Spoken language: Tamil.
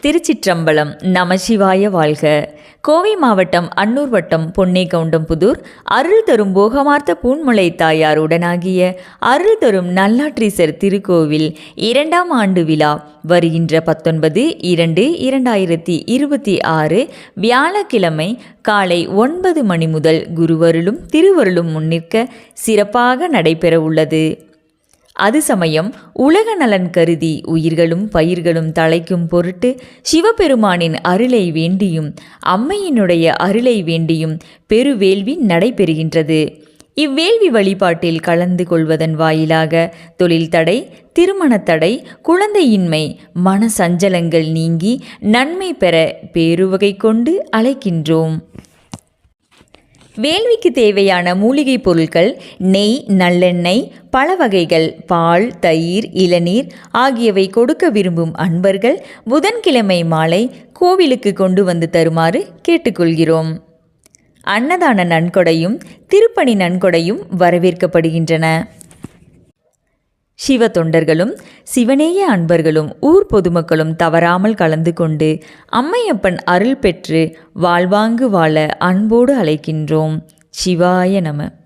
திருச்சிற்றம்பலம். நமசிவாய வாழ்க. கோவை மாவட்டம் அன்னூர் வட்டம் பொன்னேகவுண்டம்புதூர் அருள் தரும் போகமார்த்த பூன்முலை தாயார் உடனாகிய அருள் தரும் நல்லாற்றீசர் திருக்கோவில் 2ஆம் ஆண்டு விழா வருகின்ற 19/2/2026 வியாழக்கிழமை காலை 9 மணி முதல் குருவருளும் திருவருளும் முன்னிற்க சிறப்பாக நடைபெற உள்ளது. அது சமயம் உலக நலன் கருதி உயிர்களும் பயிர்களும் தழைக்கும் பொருட்டு சிவபெருமானின் அருளை வேண்டியும் அம்மையினுடைய அருளை வேண்டியும் பெருவேள்வி நடைபெறுகின்றது. இவ்வேள்வி வழிபாட்டில் கலந்து கொள்வதன் வாயிலாக தொழில் தடை, திருமணத் தடை, குழந்தையின்மை, மன சஞ்சலங்கள் நீங்கி நன்மை பெற பேருவகை கொண்டு அழைக்கின்றோம். வேள்விக்கு தேவையான மூலிகை பொருட்கள் நெய், நல்லெண்ணெய், பல வகைகள், பால், தயிர், இளநீர் ஆகியவை கொடுக்க விரும்பும் அன்பர்கள் புதன்கிழமை மாலை கோவிலுக்கு கொண்டு வந்து தருமாறு கேட்டுக்கொள்கிறோம். அன்னதான நன்கொடையும் திருப்பணி நன்கொடையும் வரவேற்கப்படுகின்றன. சிவ தொண்டர்களும் சிவநேய அன்பர்களும் ஊர் பொதுமக்களும் தவறாமல் கலந்து கொண்டு அம்மையப்பன் அருள் பெற்று வாழ்வாங்கு வாழ அன்போடு அழைக்கின்றோம். சிவாய நம.